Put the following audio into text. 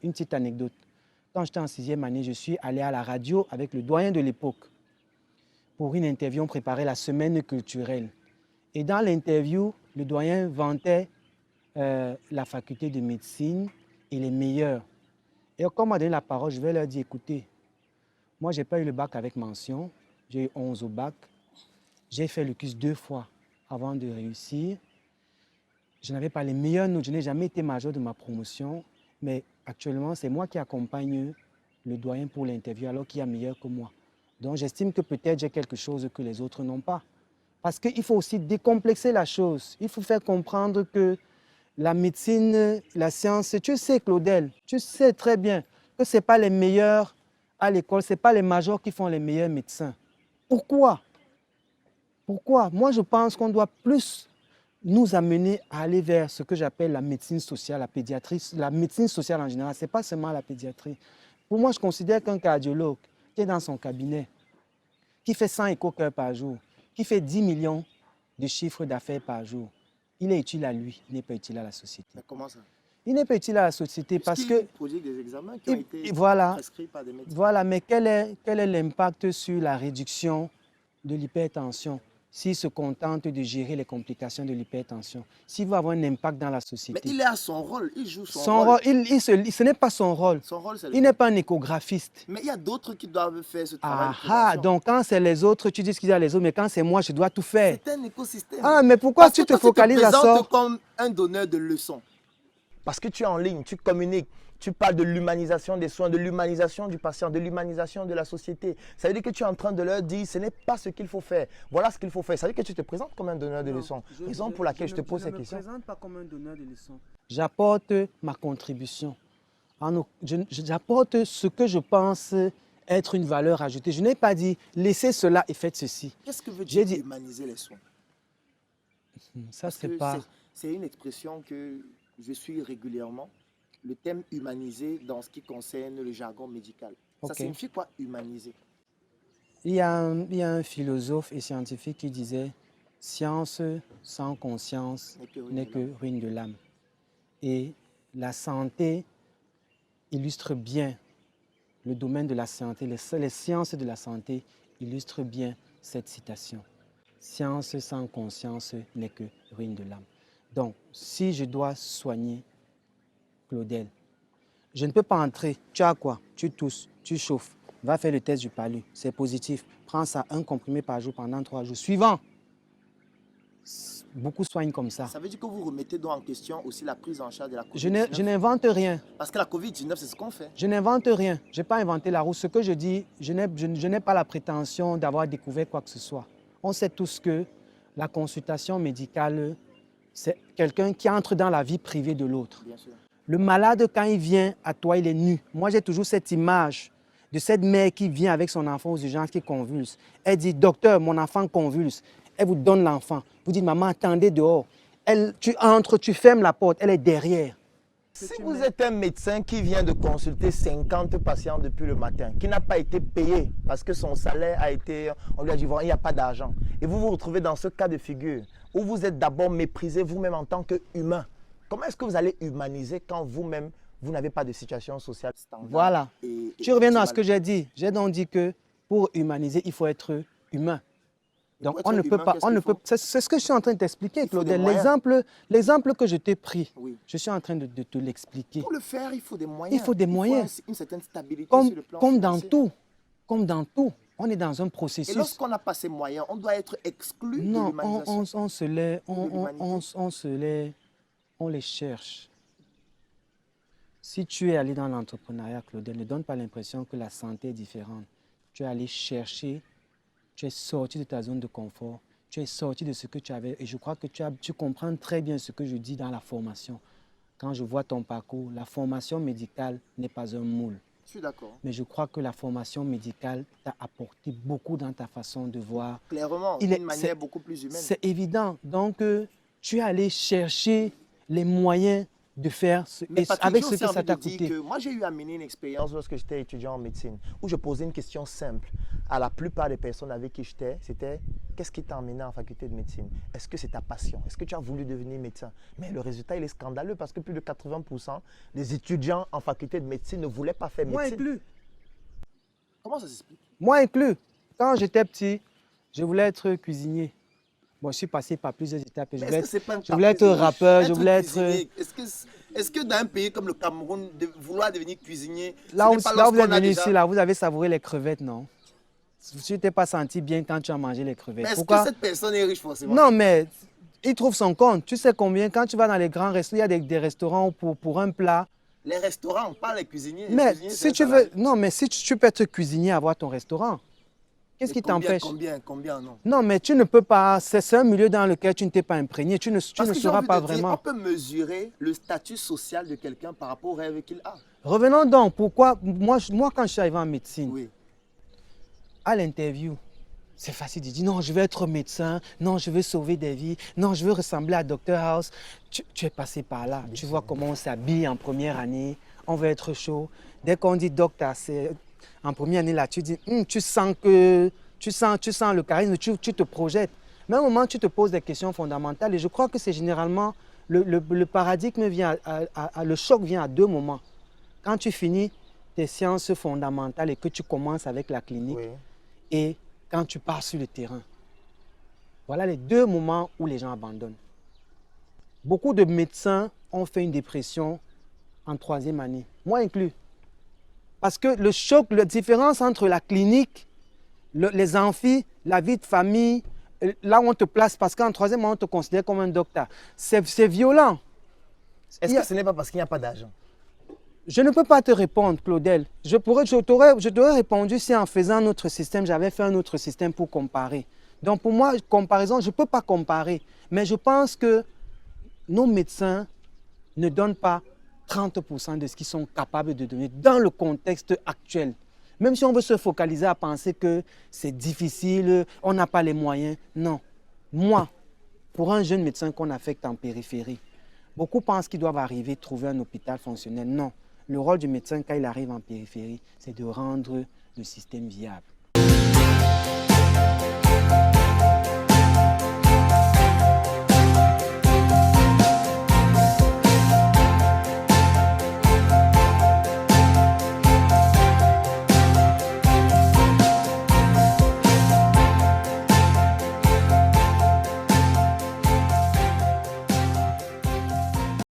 une petite anecdote. Quand j'étais en 6e année, je suis allé à la radio avec le doyen de l'époque pour une interview. On préparait la semaine culturelle. Et dans l'interview, le doyen vantait la faculté de médecine et les meilleurs. Et quand on m'a donné la parole, je vais leur dire, écoutez, moi, je n'ai pas eu le bac avec mention. J'ai eu 11 au bac. J'ai fait le CUS 2 fois avant de réussir. Je n'avais pas les meilleures notes. Je n'ai jamais été major de ma promotion. Mais actuellement, c'est moi qui accompagne le doyen pour l'interview alors qu'il y a meilleur que moi. Donc, j'estime que peut-être j'ai quelque chose que les autres n'ont pas. Parce qu'il faut aussi décomplexer la chose. Il faut faire comprendre que la médecine, la science, tu sais, Claudel, tu sais très bien que ce n'est pas les meilleurs à l'école, ce n'est pas les majors qui font les meilleurs médecins. Pourquoi? Pourquoi? Moi, je pense qu'on doit plus nous amener à aller vers ce que j'appelle la médecine sociale, la pédiatrie, la médecine sociale en général. Ce n'est pas seulement la pédiatrie. Pour moi, je considère qu'un cardiologue qui est dans son cabinet, qui fait 100 échocœurs par jour, qui fait 10 millions de chiffres d'affaires par jour, il est utile à lui, il n'est pas utile à la société. Mais comment ça? Il n'est pas utile à la société parce que... Il produit des examens qui ont été prescrits par des médecins. Voilà, mais quel est l'impact sur la réduction de l'hypertension s'il se contente de gérer les complications de l'hypertension? S'il veut avoir un impact dans la société. Mais il est à son rôle, il joue son rôle. Ce n'est pas son rôle. Son rôle, il n'est pas un échographiste. Mais il y a d'autres qui doivent faire ce travail de prévention. Ah, donc quand c'est les autres, tu dis qu'il y a les autres, mais quand c'est moi, je dois tout faire. C'est un écosystème. Ah, mais pourquoi tu te focalises à ça? Tu te présentes comme un donneur de leçons. Parce que tu es en ligne, tu communiques, tu parles de l'humanisation des soins, de l'humanisation du patient, de l'humanisation de la société. Ça veut dire que tu es en train de leur dire, ce n'est pas ce qu'il faut faire. Voilà ce qu'il faut faire. Ça veut dire que tu te présentes comme un donneur de leçons. Raison pour laquelle je te pose cette question. Je ne me présente pas comme un donneur de leçons. J'apporte ma contribution. J'apporte ce que je pense être une valeur ajoutée. Je n'ai pas dit, laissez cela et faites ceci. Qu'est-ce que veut dire humaniser les soins? Ça, c'est pas... C'est une expression que je suis régulièrement, le thème humanisé dans ce qui concerne le jargon médical. Ça signifie quoi, humaniser? Il y a un philosophe et scientifique qui disait « Science sans conscience n'est que ruine de l'âme ». Et la santé illustre bien le domaine de la santé, les sciences de la santé illustrent bien cette citation. « Science sans conscience n'est que ruine de l'âme ». Donc, si je dois soigner Claudel, je ne peux pas entrer. Tu as quoi? Tu tousses, tu chauffes. Va faire le test du palu. C'est positif. Prends ça, un comprimé par jour pendant 3 jours. Suivant. Beaucoup soignent comme ça. Ça veut dire que vous remettez donc en question aussi la prise en charge de la COVID-19? Je n'invente rien. Parce que la COVID-19, c'est ce qu'on fait. Je n'invente rien. Je n'ai pas inventé la roue. Ce que je dis, je n'ai pas la prétention d'avoir découvert quoi que ce soit. On sait tous que la consultation médicale, c'est quelqu'un qui entre dans la vie privée de l'autre. Le malade, quand il vient à toi, il est nu. Moi, j'ai toujours cette image de cette mère qui vient avec son enfant aux urgences qui convulse. Elle dit, docteur, mon enfant convulse. Elle vous donne l'enfant. Vous dites, maman, attendez dehors. Tu entres, tu fermes la porte, elle est derrière. Si vous êtes un médecin qui vient de consulter 50 patients depuis le matin, qui n'a pas été payé parce que son salaire a été, on lui a dit, il n'y a pas d'argent, et vous vous retrouvez dans ce cas de figure où vous êtes d'abord méprisé vous-même en tant qu'humain, comment est-ce que vous allez humaniser quand vous-même, vous n'avez pas de situation sociale standard? Voilà. Tu reviens à ce que j'ai dit. J'ai donc dit que pour humaniser, il faut être humain. Donc, on ne peut pas, c'est ce que je suis en train de t'expliquer, Claudel. L'exemple que je t'ai pris, je suis en train de te l'expliquer. Pour le faire, il faut des moyens. Il faut des moyens. Il faut une certaine stabilité sur le plan comme financier. Comme dans tout, on est dans un processus. Et lorsqu'on n'a pas ces moyens, on doit être exclu de l'humanisation. On les cherche. Si tu es allé dans l'entrepreneuriat, Claudel, ne donne pas l'impression que la santé est différente. Tu es allé chercher. Tu es sorti de ta zone de confort, tu es sorti de ce que tu avais. Et je crois que tu comprends très bien ce que je dis dans la formation. Quand je vois ton parcours, la formation médicale n'est pas un moule. Je suis d'accord. Mais je crois que la formation médicale t'a apporté beaucoup dans ta façon de voir. Clairement, d'une manière beaucoup plus humaine. C'est évident. Donc, tu es allé chercher les moyens de faire Mais avec j'ai ce aussi que ça envie t'a de dire coûté. que moi, j'ai eu à mener une expérience. Lorsque j'étais étudiant en médecine, où je posais une question simple à la plupart des personnes avec qui j'étais, c'était qu'est-ce qui t'a emmené en faculté de médecine? Est-ce que c'est ta passion? Est-ce que tu as voulu devenir médecin? Mais le résultat, il est scandaleux parce que plus de 80% des étudiants en faculté de médecine ne voulaient pas faire Moi médecine. inclus. Comment ça s'explique? Moi inclus. Quand j'étais petit, je voulais être cuisinier. Bon, je suis passé par plusieurs étapes. Je voulais, Est-ce que c'est pas un je voulais être caprice de rappeur, je voulais être... cuisinier? Est-ce que dans un pays comme le Cameroun, vouloir devenir cuisinier, Là où, ce n'est pas là où vous êtes lorsqu'on a venu déjà... ici, là, vous avez savouré les crevettes, non? Tu ne t'es pas senti bien quand tu as mangé les crevettes. Mais est-ce Pourquoi? que cette personne est riche forcément? Non, mais il trouve son compte. Tu sais combien? Quand tu vas dans les grands restos, il y a des restaurants où pour un plat. Les restaurants, pas les cuisiniers. Les Mais cuisiniers, c'est si un tu veux, salarié. non, mais si tu peux être cuisinier, avoir ton restaurant, qu'est-ce Mais qui combien, t'empêche? combien, non? Non, mais tu ne peux pas. C'est un milieu dans lequel tu ne t'es pas imprégné. Tu ne Parce que j'ai sauras envie pas de dire, vraiment. on peut mesurer le statut social de quelqu'un par rapport au rêve qu'il a. Revenons donc. Pourquoi moi, quand je suis arrivé en médecine, Oui. à l'interview, c'est facile de dire non, je veux être médecin, non, je veux sauver des vies, non, je veux ressembler à Dr House. Tu es passé par là. Tu vois comment on s'habille en première année. On veut être chaud. Dès qu'on dit docteur, en première année là, tu dis, tu sens le charisme, tu te projettes. Mais à un moment, tu te poses des questions fondamentales et je crois que c'est généralement le paradigme vient, le choc vient à deux moments. Quand tu finis tes sciences fondamentales et que tu commences avec la clinique Oui. et quand tu pars sur le terrain. Voilà les deux moments où les gens abandonnent. Beaucoup de médecins ont fait une dépression en troisième année, moi inclus. Parce que le choc, la différence entre la clinique, les amphis, la vie de famille, là où on te place, parce qu'en troisième année, on te considère comme un docteur, c'est violent. Est-ce que ce n'est pas parce qu'il n'y a pas d'argent? Je ne peux pas te répondre, Claudel. Je t'aurais répondu si en faisant un autre système, j'avais fait un autre système pour comparer. Donc pour moi, comparaison, je ne peux pas comparer. Mais je pense que nos médecins ne donnent pas 30% de ce qu'ils sont capables de donner dans le contexte actuel. Même si on veut se focaliser à penser que c'est difficile, on n'a pas les moyens. Non. Moi, pour un jeune médecin qu'on affecte en périphérie, beaucoup pensent qu'ils doivent arriver, trouver un hôpital fonctionnel. Non. Le rôle du médecin, quand il arrive en périphérie, c'est de rendre le système viable.